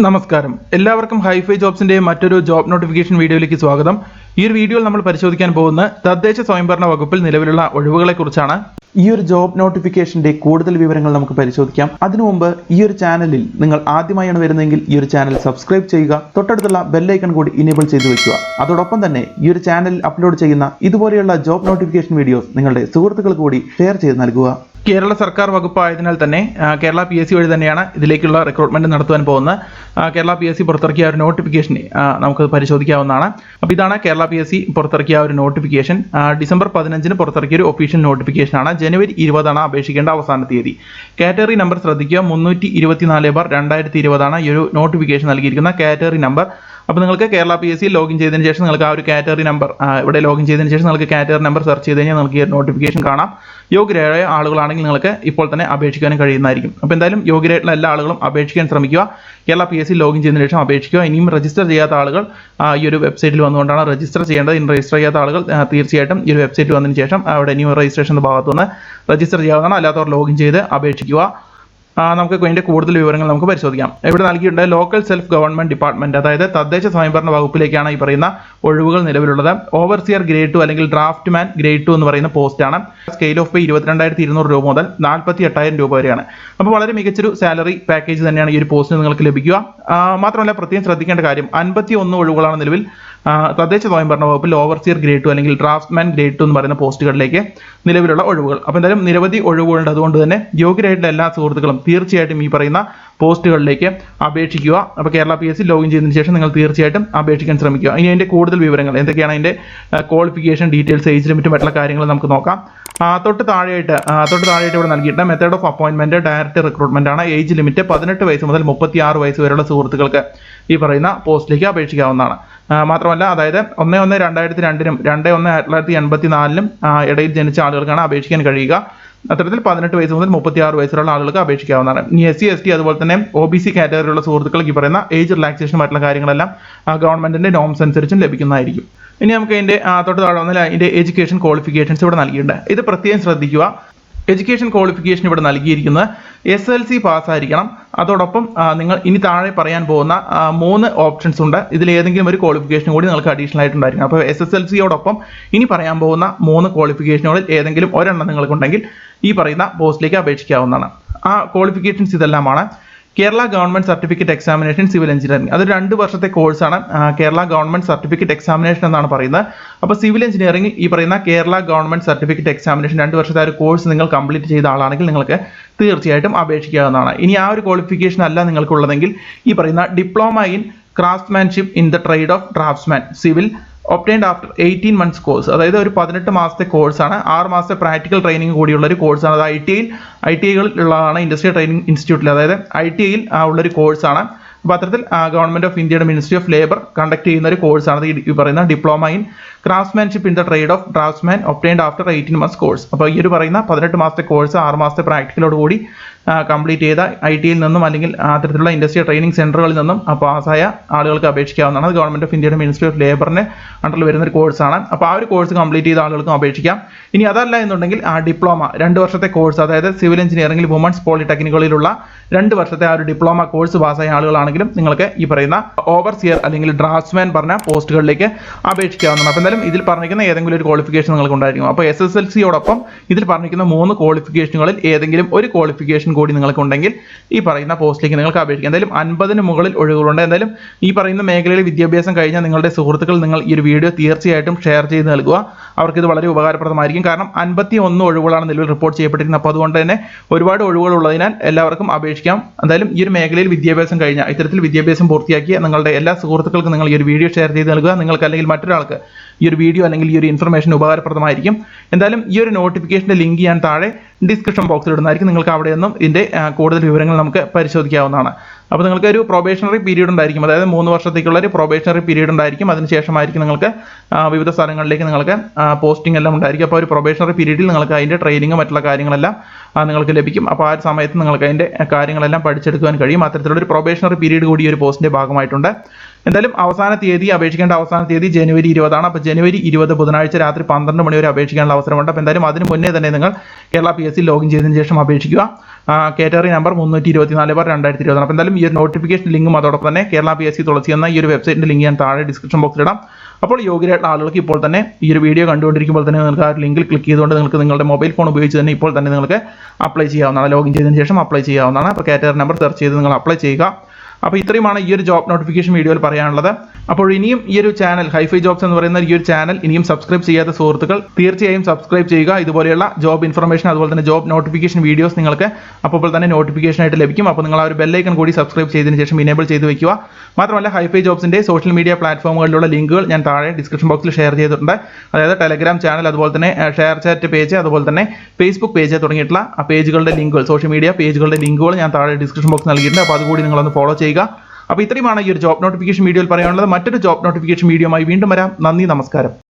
നമസ്കാരം എല്ലാവർക്കും ഹൈഫൈ ജോബ്സിന്റെ മറ്റൊരു ജോബ് നോട്ടിഫിക്കേഷൻ വീഡിയോയിലേക്ക് സ്വാഗതം. ഈ ഒരു വീഡിയോയിൽ നമ്മൾ പരിശോധിക്കാൻ പോകുന്ന തദ്ദേശ സ്വയംഭരണ വകുപ്പിൽ നിലവിലുള്ള ഒഴിവുകളെ കുറിച്ചാണ്. ഈ ഒരു ജോബ് നോട്ടിഫിക്കേഷന്റെ കൂടുതൽ വിവരങ്ങൾ നമുക്ക് പരിശോധിക്കാം. അതിനു മുമ്പ് ഈ ഒരു ചാനലിൽ നിങ്ങൾ ആദ്യമായാണ് വരുന്നതെങ്കിൽ ഈ ഒരു ചാനൽ സബ്സ്ക്രൈബ് ചെയ്യുക, തൊട്ടടുത്തുള്ള ബെൽ ഐക്കൺ കൂടി ഇനേബിൾ ചെയ്തു വെക്കുക. അതോടൊപ്പം തന്നെ ഈ ഒരു ചാനലിൽ അപ്ലോഡ് ചെയ്യുന്ന ഇതുപോലെയുള്ള ജോബ് നോട്ടിഫിക്കേഷൻ വീഡിയോസ് നിങ്ങളുടെ സുഹൃത്തുക്കൾക്ക് കൂടി ഷെയർ ചെയ്ത് നൽകുക. കേരള സർക്കാർ വകുപ്പായതിനാൽ തന്നെ കേരള PSC വഴി തന്നെയാണ് ഇതിലേക്കുള്ള റിക്രൂട്ട്മെന്റ് നടത്തുവാൻ പോകുന്നത്. കേരള PSC പുറത്തിറക്കിയ ഒരു നോട്ടിഫിക്കേഷൻ നമുക്ക് പരിശോധിക്കാവുന്നതാണ്. അപ്പോൾ ഇതാണ് കേരള PSC പുറത്തിറക്കിയ ഒരു നോട്ടിഫിക്കേഷൻ. ഡിസംബർ 15 പുറത്തിറക്കിയ ഒരു ഒഫീഷ്യൽ നോട്ടിഫിക്കേഷനാണ്. ജനുവരി 20 അപേക്ഷിക്കേണ്ട അവസാന തീയതി. കാറ്റഗറി നമ്പർ ശ്രദ്ധിക്കുക, 324/2020 ഈ ഒരു നോട്ടിഫിക്കേഷൻ നൽകിയിരിക്കുന്ന കാറ്റഗറി നമ്പർ. അപ്പോൾ നിങ്ങൾക്ക് കേരള PSC ലോഗിൻ ചെയ്തതിന് ശേഷം നിങ്ങൾക്ക് ആ ഒരു കാറ്റഗറി നമ്പർ ഇവിടെ ലോഗിൻ ചെയ്തതിന് ശേഷം നിങ്ങൾക്ക് കാറ്റഗറി നമ്പർ സെർച്ച് ചെയ്ത് കഴിഞ്ഞാൽ നിങ്ങൾക്ക് ഈ നോട്ടിഫിക്കേഷൻ കാണാം. യോഗ്യരായ ആളുകളാണെങ്കിൽ നിങ്ങൾക്ക് ഇപ്പോൾ തന്നെ അപേക്ഷിക്കാനും കഴിയുന്നതായിരിക്കും. അപ്പോൾ എന്തായാലും യോഗ്യരായിട്ടുള്ള എല്ലാ ആളുകളും അപേക്ഷിക്കാൻ ശ്രമിക്കുക. കേരള PSC ലോഗിൻ ചെയ്തതിന് ശേഷം അപേക്ഷിക്കുക. ഇനിയും രജിസ്റ്റർ ചെയ്യാത്ത ആളുകൾ ഈ ഒരു വെബ്സൈറ്റിൽ വന്നുകൊണ്ടാണ് രജിസ്റ്റർ ചെയ്യേണ്ടത്. ഇനി രജിസ്റ്റർ ചെയ്യാത്ത ആളുകൾ തീർച്ചയായിട്ടും ഈ ഒരു വെബ്സൈറ്റിൽ വന്നതിന് ശേഷം അവിടെ ന്യൂ രജിസ്ട്രേഷൻ ഭാഗത്തുനിന്ന് രജിസ്റ്റർ ചെയ്യാവുന്നതാണ്. അല്ലാത്തവർ ലോഗിൻ ചെയ്ത് അപേക്ഷിക്കുക. നമുക്ക് അതിൻ്റെ കൂടുതൽ വിവരങ്ങൾ നമുക്ക് പരിശോധിക്കാം. ഇവിടെ നൽകിയിട്ടുണ്ട് ലോക്കൽ സെൽഫ് ഗവൺമെന്റ് ഡിപ്പാർട്ട്മെന്റ്, അതായത് തദ്ദേശ സ്വയംഭരണ വകുപ്പിലേക്കാണ് ഈ പറയുന്ന ഒഴിവുകൾ നിലവിലുള്ളത്. ഓവർസിയർ ഗ്രേഡ് 2 അല്ലെങ്കിൽ ഡ്രാഫ്റ്റ് മാൻ ഗ്രേഡ് 2 എന്ന് പറയുന്ന പോസ്റ്റാണ്. സ്കെയിൽ ഓഫ് പേ 22,200 രൂപ മുതൽ 48,000 രൂപ വരെയാണ്. അപ്പോൾ വളരെ മികച്ചൊരു സാലറി പാക്കേജ് തന്നെയാണ് ഈ ഒരു പോസ്റ്റിന് നിങ്ങൾക്ക് ലഭിക്കുക. മാത്രമല്ല പ്രത്യേകം ശ്രദ്ധിക്കേണ്ട കാര്യം 51 ഒഴിവുകളാണ് നിലവിൽ തദ്ദേശ സ്വയംഭരണ വകുപ്പിൽ ഓവർസിയർ ഗ്രേഡ് 2 അല്ലെങ്കിൽ ഡ്രാഫ്റ്റ് മാൻ ഗ്രേഡ് 2 എന്ന് പറയുന്ന പോസ്റ്റുകളിലേക്ക് നിലവിലുള്ള ഒഴിവുകൾ. അപ്പോൾ എന്തായാലും നിരവധി ഒഴിവുകളുണ്ട്. അതുകൊണ്ട് തന്നെ യോഗ്യരായിട്ടുള്ള എല്ലാ സുഹൃത്തുക്കളും തീർച്ചയായിട്ടും ഈ പറയുന്ന പോസ്റ്റുകളിലേക്ക് അപേക്ഷിക്കുക. അപ്പോൾ കേരള PSC ലോഗിൻ ചെയ്തതിന് ശേഷം നിങ്ങൾ തീർച്ചയായിട്ടും അപേക്ഷിക്കാൻ ശ്രമിക്കുക. ഇനി അതിൻ്റെ കൂടുതൽ വിവരങ്ങൾ എന്തൊക്കെയാണ്, അതിൻ്റെ ക്വാളിഫിക്കേഷൻ ഡീറ്റെയിൽസ്, ഏജ് ലിമിറ്റ് മറ്റുള്ള കാര്യങ്ങൾ നമുക്ക് നോക്കാം. തൊട്ട് താഴെയായിട്ട് ഇവിടെ നൽകിയിട്ട് മെത്തേഡ് ഓഫ് അപ്പോയിൻമെന്റ് ഡയറക്റ്റ് റിക്രൂട്ട്മെന്റ് ആണ്. ഏജ് ലിമിറ്റ് 18 വയസ്സ് മുതൽ 36 വയസ്സ് വരെയുള്ള സുഹൃത്തുക്കൾക്ക് ഈ പറയുന്ന പോസ്റ്റിലേക്ക് അപേക്ഷിക്കാവുന്നതാണ്. മാത്രമല്ല അതായത് 1/1/2002 2/1/1984 ഇടയിൽ ജനിച്ച ആളുകൾക്കാണ് അപേക്ഷിക്കാൻ കഴിയുക. അത്തരത്തിൽ 18 വയസ്സ് മുതൽ 36 വയസ്സുള്ള ആളുകൾക്ക് അപേക്ഷിക്കാവുന്നതാണ്. ഇനി SC ST അതുപോലെ തന്നെ OBC കാറ്റഗറിയിലുള്ള സുഹൃത്തുക്കൾക്ക് ഈ പറയുന്ന ഏജ് റിലാക്സേഷൻ മറ്റുള്ള കാര്യങ്ങളെല്ലാം ഗവൺമെന്റിന്റെ നോംസ് അനുസരിച്ചും ലഭിക്കുന്നതായിരിക്കും. ഇനി നമുക്ക് ഇതിന്റെ തൊട്ട് താഴെ വന്നാൽ ഇതിന്റെ എഡ്യൂക്കേഷൻ ക്വാളിഫിക്കേഷൻസ് ഇവിടെ നൽകിയിട്ടുണ്ട്. ഇത് പ്രത്യേകം ശ്രദ്ധിക്കുക. എഡ്യൂക്കേഷൻ ക്വാളിഫിക്കേഷൻ ഇവിടെ നൽകിയിരിക്കുന്നത് SLC പാസ്സായിരിക്കണം. അതോടൊപ്പം നിങ്ങൾ ഇനി താഴെ പറയാൻ പോകുന്ന 3 ഓപ്ഷൻസ് ഉണ്ട്. ഇതിൽ ഏതെങ്കിലും ഒരു ക്വാളിഫിക്കേഷൻ കൂടി നിങ്ങൾക്ക് അഡീഷണൽ ആയിട്ടുണ്ടായിരിക്കും. അപ്പോൾ SSLCയോടൊപ്പം ഇനി പറയാൻ പോകുന്ന 3 ക്വാളിഫിക്കേഷനുകളിൽ ഏതെങ്കിലും ഒരെണ്ണം നിങ്ങൾക്കുണ്ടെങ്കിൽ ഈ പറയുന്ന പോസ്റ്റിലേക്ക് അപേക്ഷിക്കാവുന്നതാണ്. ആ ക്വാളിഫിക്കേഷൻസ് ഇതെല്ലാമാണ്. Kerala government certificate examination civil engineering, അതൊരു 2 വർഷത്തെ കോഴ്സാണ്. കേരള ഗവൺമെന്റ് സർട്ടിഫിക്കറ്റ് എക്സാമിനേഷൻ എന്നാണ് പറയുന്നത്. അപ്പോൾ സിവിൽ എഞ്ചിനീയറിംഗ് ഈ പറയുന്ന കേരള ഗവൺമെന്റ് സർട്ടിഫിക്കറ്റ് എക്സാമിനേഷൻ 2 വർഷത്തെ ഒരു കോഴ്സ് നിങ്ങൾ കംപ്ലീറ്റ് ചെയ്ത ആളാണെങ്കിൽ നിങ്ങൾക്ക് തീർച്ചയായിട്ടും അപേക്ഷിക്കാവുന്നതാണ്. ഇനി ആ ഒരു ക്വാളിഫിക്കേഷൻ അല്ല നിങ്ങൾക്കുള്ളതെങ്കിൽ ഈ പറയുന്ന diploma in craftsmanship in the trade of draftsman civil obtained after 18 months course, അതായത് ഒരു 18 മാസത്തെ കോഴ്സാണ്. 6 മാസത്തെ പ്രാക്ടിക്കൽ ട്രെയിനിങ് കൂടിയുള്ള ഒരു കോഴ്സാണ്. അത് ITIയിൽ ഉള്ളതാണ്, ഇൻഡസ്ട്രിയൽ ട്രെയിനിങ് ഇൻസ്റ്റിറ്റ്യൂട്ടിൽ, അതായത് ITIയിൽ ഉള്ളൊരു കോഴ്സാണ്. അപ്പോൾ അത്തരത്തിൽ ഗവൺമെന്റ് ഓഫ് ഇന്ത്യയുടെ മിനിസ്ട്രി ഓഫ് ലേബർ കണ്ടക്ട് ചെയ്യുന്ന ഒരു കോഴ്സാണ് ഈ പറയുന്ന diploma in craftsmanship in the trade of draftsman obtained after 18 months course. അപ്പോൾ ഈ ഒരു പറയുന്ന 18 മാസത്തെ കോഴ്സ് 6 മാസത്തെ പ്രാക്ടിക്കലോട് കൂടി കംപ്ലീറ്റ് ചെയ്ത ITIയിൽ നിന്നും അല്ലെങ്കിൽ അത്തരത്തിലുള്ള ഇൻഡസ്ട്രിയൽ ട്രെയിനിങ് സെന്ററുകളിൽ നിന്നും പാസ്സായ ആളുകൾക്ക് അപേക്ഷിക്കാവുന്നതാണ്. അത് ഗവൺമെന്റ് ഓഫ് ഇന്ത്യയുടെ മിനിസ്ട്രി ഓഫ് ലേബറിന് അണ്ടറിൽ വരുന്ന ഒരു കോഴ്സാണ്. അപ്പോൾ ആ ഒരു കോഴ്സ് കംപ്ലീറ്റ് ചെയ്ത ആളുകൾക്കും അപേക്ഷിക്കാം. ഇനി അതല്ല എന്നുണ്ടെങ്കിൽ ഡിപ്ലോമ 2 വർഷത്തെ കോഴ്സ്, അതായത് സിവിൽ എഞ്ചിനീയറിംഗിൽ വുമൺസ് പോളിടെക്നിക്കുകളിലുള്ള 2 വർഷത്തെ ആ ഒരു ഡിപ്ലോമ കോഴ്സ് പാസ്സായ ആളുകളാണെങ്കിലും നിങ്ങൾക്ക് ഈ പറയുന്ന ഓവർസിയർ അല്ലെങ്കിൽ ഡ്രാഫ്റ്റ്സ്മാൻ പറഞ്ഞ പോസ്റ്റുകളിലേക്ക് അപേക്ഷിക്കാവുന്നതാണ്. അപ്പോൾ എന്തായാലും ഇതിൽ പറഞ്ഞിരിക്കുന്ന ഏതെങ്കിലും ഒരു ക്വാളിഫിക്കേഷൻ നിങ്ങൾക്ക് ഉണ്ടായിരിക്കും. അപ്പോൾ SSLCയോടൊപ്പം ഇതിൽ പറഞ്ഞിരിക്കുന്ന 3 ക്വാളിഫിക്കേഷനുകളിൽ ഏതെങ്കിലും ഒരു ക്വാളിഫിക്കേഷൻ കൂടി നിങ്ങൾക്കുണ്ടെങ്കിൽ ഈ പറയുന്ന പോസ്റ്റിലേക്ക് നിങ്ങൾക്ക് അപേക്ഷിക്കാം. എന്തായാലും 50-ന് മുകളിൽ ഒഴിവുകളുണ്ട്. എന്തായാലും ഈ പറയുന്ന മേഖലയിൽ വിദ്യാഭ്യാസം കഴിഞ്ഞ നിങ്ങളുടെ സുഹൃത്തുക്കൾ നിങ്ങൾ ഈ ഒരു വീഡിയോ തീർച്ചയായിട്ടും ഷെയർ ചെയ്ത് നൽകുക. അവർക്കിത് വളരെ ഉപകാരപ്രദമായിരിക്കും. കാരണം 51 ഒഴിവുകളാണ് നിലവിൽ റിപ്പോർട്ട് ചെയ്യപ്പെട്ടിരിക്കുന്നത്. അപ്പോൾ അതുകൊണ്ട് തന്നെ ഒരുപാട് ഒഴിവുകൾ ഉള്ളതിനാൽ എല്ലാവർക്കും അപേക്ഷിക്കാം. എന്തായാലും ഈ ഒരു മേഖലയിൽ വിദ്യാഭ്യാസം കഴിഞ്ഞ ഇത്തരത്തിൽ വിദ്യാഭ്യാസം പൂർത്തിയാക്കിയ നിങ്ങളുടെ എല്ലാ സുഹൃത്തുക്കൾക്കും നിങ്ങൾ ഈ ഒരു വീഡിയോ ഷെയർ ചെയ്ത് നൽകുക. നിങ്ങൾക്ക് അല്ലെങ്കിൽ മറ്റൊരാൾക്ക് ഈ ഒരു വീഡിയോ അല്ലെങ്കിൽ ഈ ഒരു ഇൻഫർമേഷൻ ഉപകാരപ്രദമായിരിക്കും. എന്തായാലും ഈ ഒരു നോട്ടിഫിക്കേഷൻ്റെ ലിങ്ക് ഞാൻ താഴെ ഡിസ്ക്രിപ്ഷൻ ബോക്സിൽ ഇടുന്നതായിരിക്കും. നിങ്ങൾക്ക് അവിടെ നിന്നും ഇതിൻ്റെ കൂടുതൽ വിവരങ്ങൾ നമുക്ക് പരിശോധിക്കാവുന്നതാണ്. അപ്പോൾ നിങ്ങൾക്ക് ഒരു പ്രൊബേഷണറി പീരീഡ് ഉണ്ടായിരിക്കും, അതായത് 3 വർഷത്തേക്കുള്ള ഒരു പ്രൊബേഷണറി പീരീഡ് ഉണ്ടായിരിക്കും. അതിനുശേഷമായിരിക്കും നിങ്ങൾക്ക് വിവിധ സ്ഥലങ്ങളിലേക്ക് നിങ്ങൾക്ക് പോസ്റ്റിംഗ് എല്ലാം ഉണ്ടായിരിക്കും. അപ്പോൾ ഒരു പ്രൊബേഷണറി പീരീഡിൽ നിങ്ങൾക്ക് അതിൻ്റെ ട്രെയിനിങ് മറ്റുള്ള കാര്യങ്ങളെല്ലാം നിങ്ങൾക്ക് ലഭിക്കും. അപ്പോൾ ആ ഒരു സമയത്ത് നിങ്ങൾക്ക് അതിൻ്റെ കാര്യങ്ങളെല്ലാം പഠിച്ചെടുക്കുവാൻ കഴിയും. അത്തരത്തിലുള്ള ഒരു പ്രൊബേഷണറി പീരീഡ് കൂടി ഒരു പോസ്റ്റിൻ്റെ ഭാഗമായിട്ടുണ്ട്. എന്തായാലും അവസാന തീയതി അപേക്ഷിക്കേണ്ട അവസാന തീയതി ജനുവരി 20 അപ്പോൾ ജനുവരി 20 ബുധനാഴ്ച രാത്രി 12 മണി വരെ അപേക്ഷിക്കാനുള്ള അവസരമുണ്ട്. അപ്പോൾ എന്തായാലും അതിന് മുന്നേ തന്നെ നിങ്ങൾ കേരള PSC ലോഗിൻ ചെയ്തതിനു ശേഷം അപേക്ഷിക്കുക. Category number 324/2020. അപ്പോൾ എന്തായാലും ഈ ഒരു നോട്ടിഫിക്കേഷൻ ലിങ്കും അതോടൊപ്പം തന്നെ കേരള PSC തുളസി എന്ന ഈ ഒരു വെബ്സൈറ്റിന്റെ ലിങ്ക് ഞാൻ താഴെ ഡിസ്ക്രിപ്ഷൻ ബോക്സിൽ ഇടാം. അപ്പോൾ യോഗ്യരായിട്ടുള്ള ആളുകൾക്ക് ഇപ്പോൾ തന്നെ ഈ ഒരു വീഡിയോ കണ്ടുകൊണ്ടിരിക്കുമ്പോൾ തന്നെ നിങ്ങൾക്ക് ആ ലിങ്കിൽ ക്ലിക്ക് ചെയ്തുകൊണ്ട് നിങ്ങൾക്ക് നിങ്ങളുടെ മൊബൈൽ ഫോൺ ഉപയോഗിച്ച് തന്നെ ഇപ്പോൾ തന്നെ നിങ്ങൾക്ക് അപ്ലൈ ചെയ്യാവുന്നതാണ്. ലോഗിൻ ചെയ്തതിനു ശേഷം അപ്ലൈ ചെയ്യാവുന്നതാണ്. അപ്പോൾ കാറ്റഗറി നമ്പർ സെർച്ച് ചെയ്ത് നിങ്ങൾ അപ്ലൈ ചെയ്യുക. അപ്പോൾ ഇത്രയുമാണ് ഈ ഒരു ജോബ് നോട്ടിഫിക്കേഷൻ വീഡിയോയിൽ പറയാനുള്ളത്. അപ്പോൾ ഇനിയും ഈ ഒരു ചാനൽ ഹൈഫൈ ജോബ്സ് എന്ന് പറയുന്ന ഈ ഒരു ചാനൽ ഇനിയും സബ്സ്ക്രൈബ് ചെയ്യാത്ത സുഹൃത്തുക്കൾ തീർച്ചയായും സബ്സ്ക്രൈബ് ചെയ്യുക. ഇതുപോലെയുള്ള ജോബ് ഇൻഫർമേഷൻ അതുപോലെ തന്നെ ജോബ് നോട്ടിഫിക്കേഷൻ വീഡിയോസ് നിങ്ങൾക്ക് അപ്പോൾ തന്നെ നോട്ടിഫിക്കേഷൻ ആയിട്ട് ലഭിക്കും. അപ്പോൾ നിങ്ങൾ ആ ഒരു ബെല്ലൈക്കൺ കൂടി സബ്സ്ക്രൈബ് ചെയ്തതിനു ശേഷം ഇനേബിൾ ചെയ്ത് വെക്കുക. മാത്രമല്ല ഹൈഫൈ ജോബ്സിന്റെ സോഷ്യൽ മീഡിയ പ്ലാറ്റ്ഫോമുകളിലുള്ള ലിങ്കുകൾ ഞാൻ താഴെ ഡിസ്ക്രിപ്ഷൻ ബോക്സിൽ ഷെയർ ചെയ്തിട്ടുണ്ട്. അതായത് ടെലഗ്രാം ചാനൽ അതുപോലെ തന്നെ ഷെയർ ചാറ്റ് പേജ് അതുപോലെ തന്നെ ഫേസ്ബുക്ക് പേജ് തുടങ്ങിയിട്ടുള്ള ആ പേജുകളുടെ ലിങ്കുകൾ സോഷ്യൽ മീഡിയ പേജുകളുടെ ലിങ്കുകൾ ഞാൻ താഴെ ഡിസ്ക്രിപ്ഷൻ ബോക്സ് നൽകിയിട്ടുണ്ട്. അപ്പോൾ അതുകൂടി നിങ്ങളൊന്ന് ഫോളോ ചെയ്യുക. അപ്പോൾ ഇത്രയുമാണ് ഈ ഒരു ജോബ് നോട്ടിഫിക്കേഷൻ വീഡിയോയിൽ പറയാനുള്ളത്. മറ്റൊരു ജോബ് നോട്ടിഫിക്കേഷൻ വീഡിയോയുമായി വീണ്ടും വരാം. നന്ദി, നമസ്കാരം.